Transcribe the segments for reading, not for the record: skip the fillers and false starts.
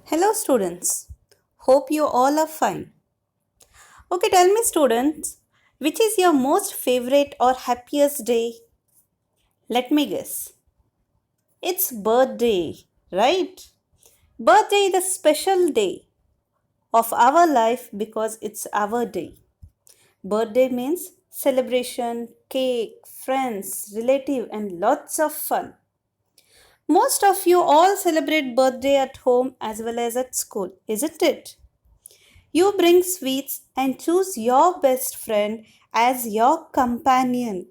Hello, students. Hope you all are fine. Okay, tell me, students, which is your most favorite or happiest day? Let me guess. It's birthday, right? Birthday is a special day of our life because it's our day. Birthday means celebration, cake, friends, relative, and lots of fun. Most of you all celebrate birthday at home as well as at school, isn't it? You bring sweets and choose your best friend as your companion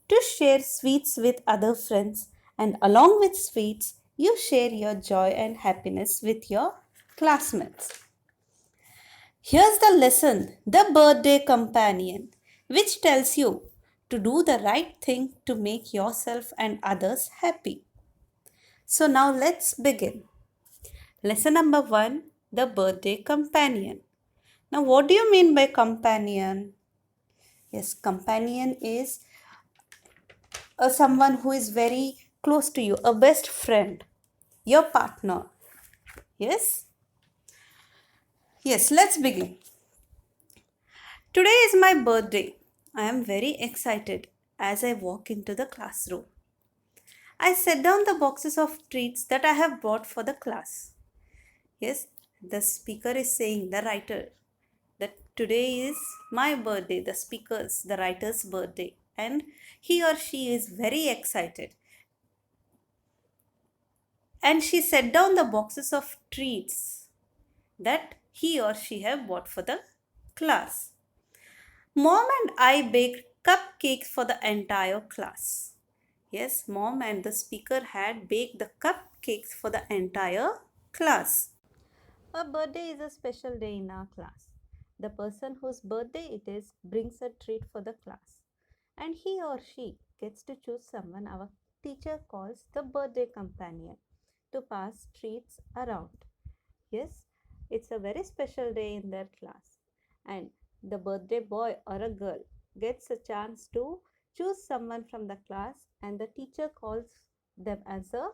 to share sweets with other friends, and along with sweets, you share your joy and happiness with your classmates. Here's the lesson, the birthday companion, which tells you to do the right thing to make yourself and others happy. So now let's begin. Lesson number 1, the birthday companion. Now, what do you mean by companion? Yes, companion is someone who is very close to you, a best friend, your partner. Yes? Yes, let's begin. Today is my birthday. I am very excited as I walk into the classroom. I set down the boxes of treats that I have bought for the class. Yes, the speaker is saying, the writer, that today is my birthday, the writer's birthday, and he or she is very excited. And she set down the boxes of treats that he or she have bought for the class. Mom and I baked cupcakes for the entire class. Yes, mom and the speaker had baked the cupcakes for the entire class. A birthday is a special day in our class. The person whose birthday it is brings a treat for the class, and he or she gets to choose someone our teacher calls the birthday companion to pass treats around. Yes, it's a very special day in their class, and the birthday boy or a girl gets a chance to choose someone from the class, and the teacher calls them as a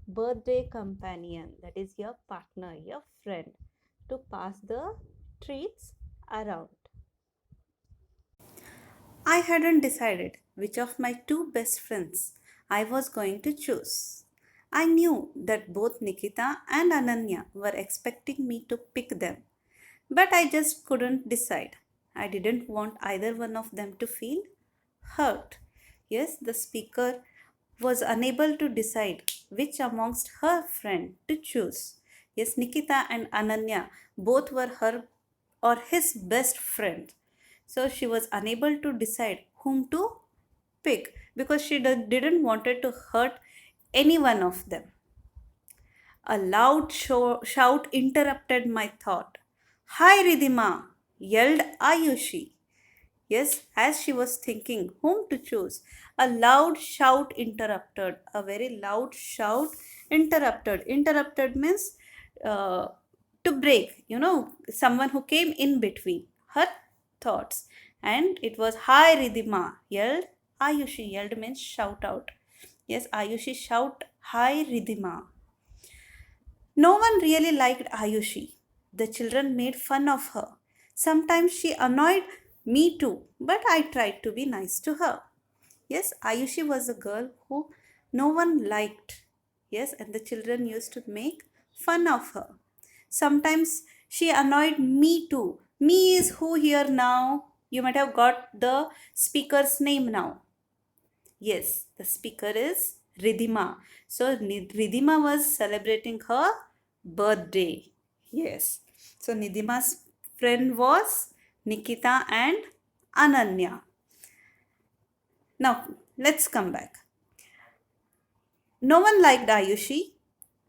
birthday companion, that is your partner, your friend, to pass the treats around. I hadn't decided which of my two best friends I was going to choose. I knew that both Nikita and Ananya were expecting me to pick them, but I just couldn't decide. I didn't want either one of them to feel hurt. Yes, the speaker was unable to decide which amongst her friend to choose. Yes, Nikita and Ananya both were her or his best friend. So she was unable to decide whom to pick because she didn't wanted to hurt any one of them. A loud shout interrupted my thought. Hi Ridhima, yelled Ayushi. Yes, as she was thinking whom to choose, a loud shout interrupted. A very loud shout interrupted. Interrupted means uh, to break, someone who came in between her thoughts. And it was Hi Ridhima, yelled. Ayushi yelled means shout out. Yes, Ayushi shout Hi Ridhima. No one really liked Ayushi. The children made fun of her. Sometimes she annoyed me too, but I tried to be nice to her. Yes, Ayushi was a girl who no one liked. Yes, and the children used to make fun of her. Sometimes she annoyed me too. Me is who here now? You might have got the speaker's name now. Yes, the speaker is Ridhima. So Ridhima was celebrating her birthday. Yes. So Nidhima's friend was Nikita and Ananya. Now let's come back. No one liked Ayushi.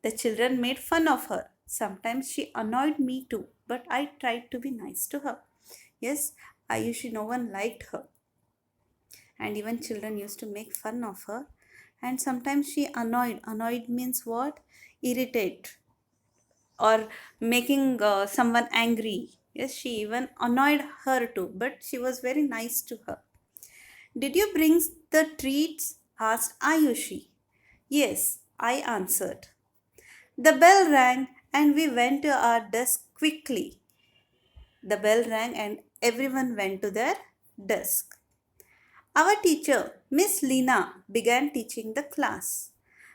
The children made fun of her. Sometimes she annoyed me too, but I tried to be nice to her. Yes, Ayushi, no one liked her. And even children used to make fun of her, and sometimes she annoyed means what, irritate or making someone angry. Yes, she even annoyed her too, but she was very nice to her. Did you bring the treats, asked Ayushi. Yes, I answered. The bell rang and we went to our desk quickly. The bell rang and everyone went to their desk. Our teacher, Miss Lina, began teaching the class.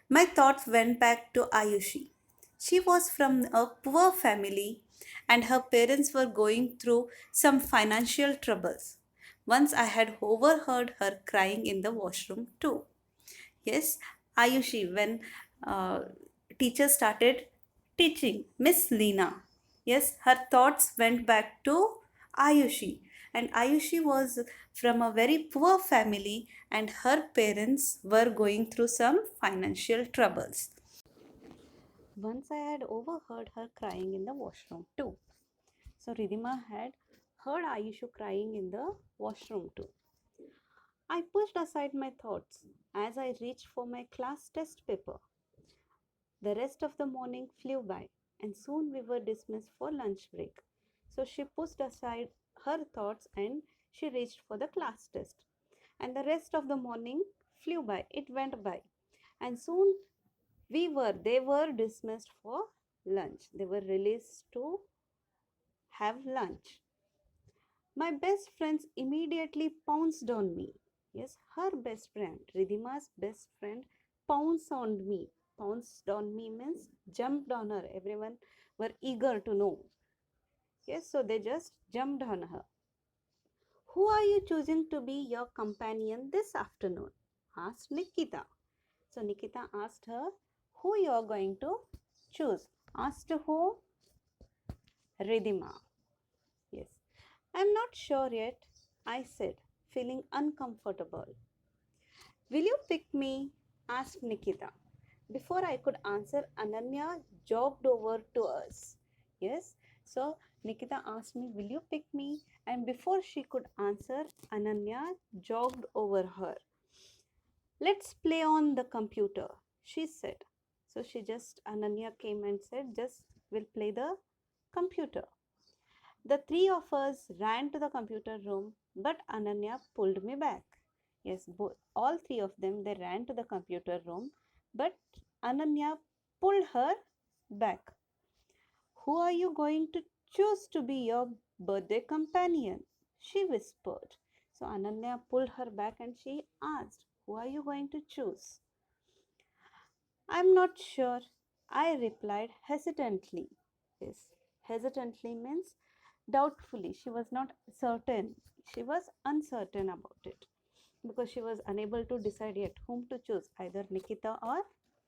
My thoughts went back to Ayushi. She was from a poor family and her parents were going through some financial troubles. Once I had overheard her crying in the washroom too. Yes, Ayushi, when uh, teacher started teaching, Miss Lina, yes, her thoughts went back to Ayushi. And Ayushi was from a very poor family, and her parents were going through some financial troubles. Once I had overheard her crying in the washroom too. So Ridhima had heard Ayushu crying in the washroom too. I pushed aside my thoughts as I reached for my class test paper. The rest of the morning flew by, and soon we were dismissed for lunch break. So she pushed aside her thoughts and she reached for the class test. And the rest of the morning flew by, it went by. And soon they were dismissed for lunch. They were released to have lunch. My best friends immediately pounced on me. Yes, her best friend, Ridhima's best friend, pounced on me. Pounced on me means jumped on her. Everyone were eager to know. Yes, so they just jumped on her. Who are you choosing to be your companion this afternoon? Asked Nikita. So Nikita asked her who you are going to choose. Asked who? Ridhima. Yes. I'm not sure yet, I said, feeling uncomfortable. Will you pick me? Asked Nikita. Before I could answer, Ananya jogged over to us. Yes, so Nikita asked me, will you pick me? And before she could answer, Ananya jogged over her. Let's play on the computer, she said. So Ananya came and said, just we'll play the computer. The three of us ran to the computer room, but Ananya pulled me back. Yes, all three of them, they ran to the computer room, but Ananya pulled her back. Who are you going to choose to be your birthday companion? She whispered. So Ananya pulled her back and she asked, who are you going to choose? I'm not sure, I replied hesitantly. Yes, hesitantly means doubtfully. She was not certain. She was uncertain about it because she was unable to decide yet whom to choose, either Nikita or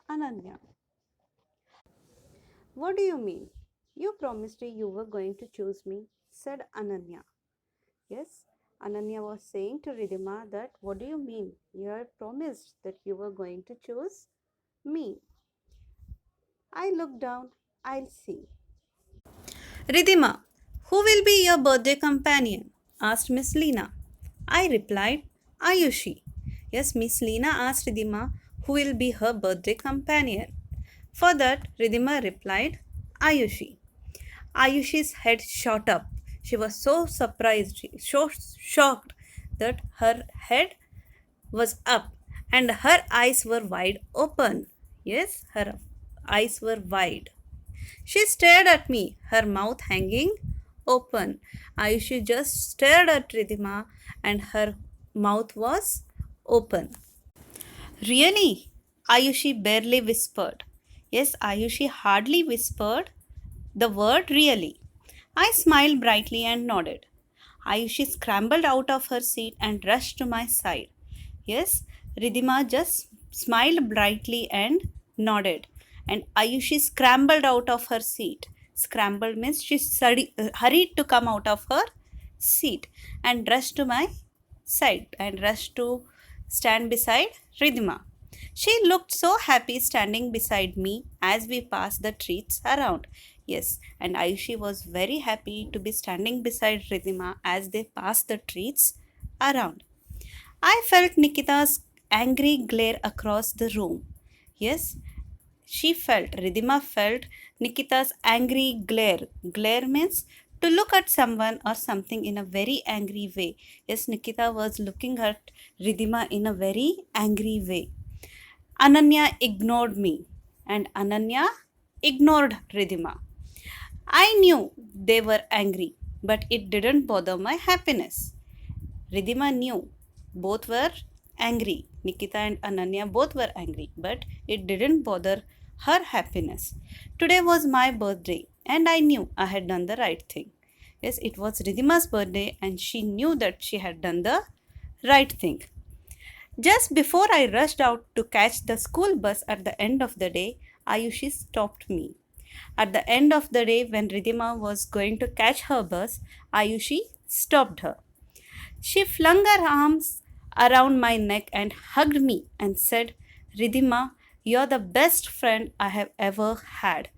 Ananya. What do you mean? You promised me you were going to choose me, said Ananya. Yes, Ananya was saying to Ridhima that, what do you mean? You had promised that you were going to choose me. I looked down, I'll see. Ridhima, who will be your birthday companion? Asked Miss Lina. I replied, Ayushi. Yes, Miss Lina asked Ridhima who will be her birthday companion. For that, Ridhima replied, Ayushi. Ayushi's head shot up. She was so surprised, so shocked that her head was up and her eyes were wide open. Yes, her eyes were wide. She stared at me, her mouth hanging open. Ayushi just stared at Ridhima and her mouth was open. Really? Ayushi barely whispered. Yes, Ayushi hardly whispered the word really. I smiled brightly and nodded. Ayushi scrambled out of her seat and rushed to my side. Yes, Ridhima just smiled brightly and nodded. And Ayushi scrambled out of her seat. Scrambled means she hurried to come out of her seat and rushed to my side and rushed to stand beside Ridhima. She looked so happy standing beside me as we passed the treats around. Yes, and Ayushi was very happy to be standing beside Ridhima as they passed the treats around. I felt Nikita's angry glare across the room. Yes, Ridhima felt Nikita's angry glare. Glare means to look at someone or something in a very angry way. Yes, Nikita was looking at Ridhima in a very angry way. Ananya ignored me and Ananya ignored Ridhima. I knew they were angry, but it didn't bother my happiness. Ridhima knew both were angry. Nikita and Ananya both were angry, but it didn't bother her happiness. Today was my birthday, and I knew I had done the right thing. Yes, it was Ridhima's birthday, and she knew that she had done the right thing. Just before I rushed out to catch the school bus at the end of the day, Ayushi stopped me. At the end of the day, when Ridhima was going to catch her bus, Ayushi stopped her. She flung her arms around my neck and hugged me and said, Ridhima, you're the best friend I have ever had.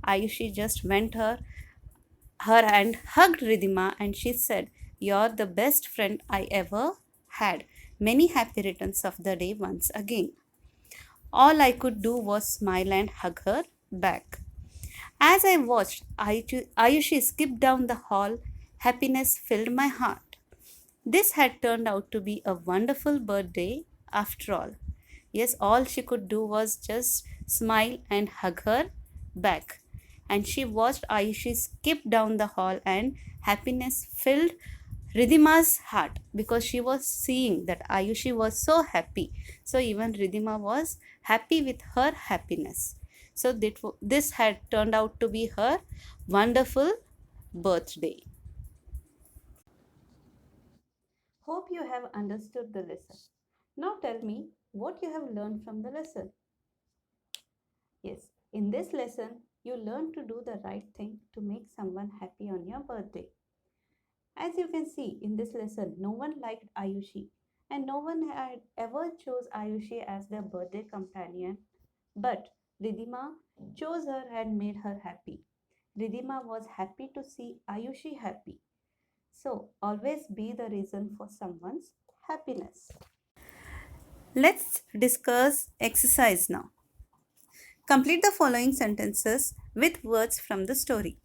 Ayushi just went her and hugged Ridhima and she said, you're the best friend I ever had. Many happy returns of the day once again. All I could do was smile and hug her back. As I watched Ayushi skip down the hall, happiness filled my heart. This had turned out to be a wonderful birthday after all. Yes, all she could do was just smile and hug her back. And she watched Ayushi skip down the hall, and happiness filled Ridhima's heart because she was seeing that Ayushi was so happy. So even Ridhima was happy with her happiness. So this had turned out to be her wonderful birthday. Hope you have understood the lesson. Now tell me what you have learned from the lesson. Yes, in this lesson, you learn to do the right thing to make someone happy on your birthday. As you can see in this lesson, no one liked Ayushi and no one had ever chose Ayushi as their birthday companion, but Ridhima chose her and made her happy. Ridhima was happy to see Ayushi happy. So, always be the reason for someone's happiness. Let's discuss exercise now. Complete the following sentences with words from the story.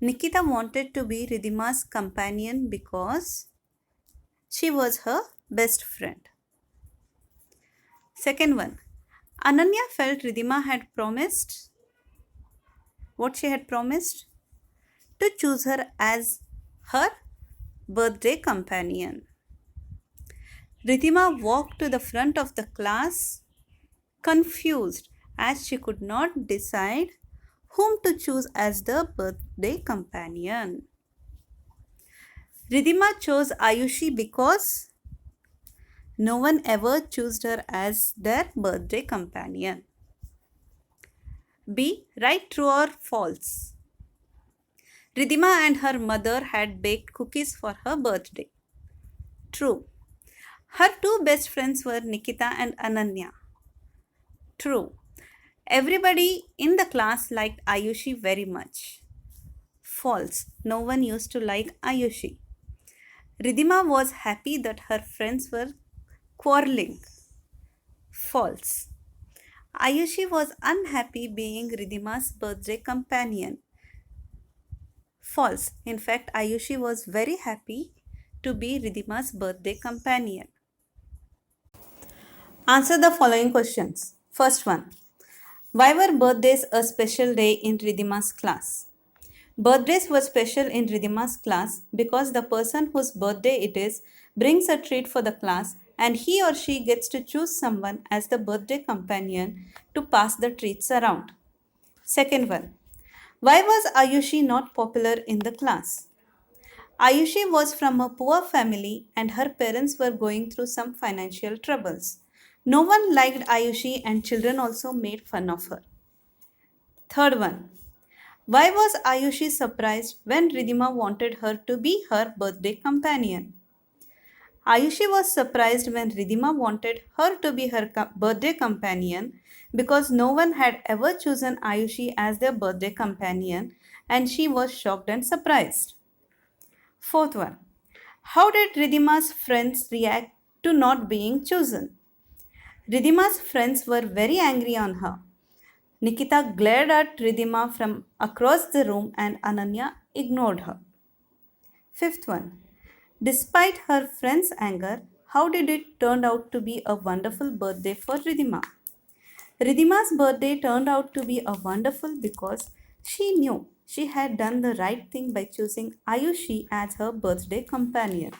Nikita wanted to be Ridhima's companion because she was her best friend. Second one, Ananya felt Ridhima had promised what she had promised? To choose her as her birthday companion. Ridhima walked to the front of the class confused as she could not decide whom to choose as the birthday companion. Ridhima chose Ayushi because no one ever chose her as their birthday companion. B. Write true or false. Ridhima and her mother had baked cookies for her birthday. True. Her two best friends were Nikita and Ananya. True. Everybody in the class liked Ayushi very much. False. No one used to like Ayushi. Ridhima was happy that her friends were quarreling. False. Ayushi was unhappy being Ridhima's birthday companion. False. In fact, Ayushi was very happy to be Ridhima's birthday companion. Answer the following questions. First one. Why were birthdays a special day in Ridhima's class? Birthdays were special in Ridhima's class because the person whose birthday it is brings a treat for the class and he or she gets to choose someone as the birthday companion to pass the treats around. Second one. Why was Ayushi not popular in the class? Ayushi was from a poor family and her parents were going through some financial troubles. No one liked Ayushi and children also made fun of her. Third one. Why was Ayushi surprised when Ridhima wanted her to be her birthday companion? Ayushi was surprised when Ridhima wanted her to be her birthday companion because no one had ever chosen Ayushi as their birthday companion and she was shocked and surprised. Fourth one. How did Ridhima's friends react to not being chosen? Ridhima's friends were very angry on her. Nikita glared at Ridhima from across the room and Ananya ignored her. Fifth one. Despite her friends' anger, how did it turn out to be a wonderful birthday for Ridhima? Ridhima's birthday turned out to be a wonderful because She knew she had done the right thing by choosing Ayushi as her birthday companion.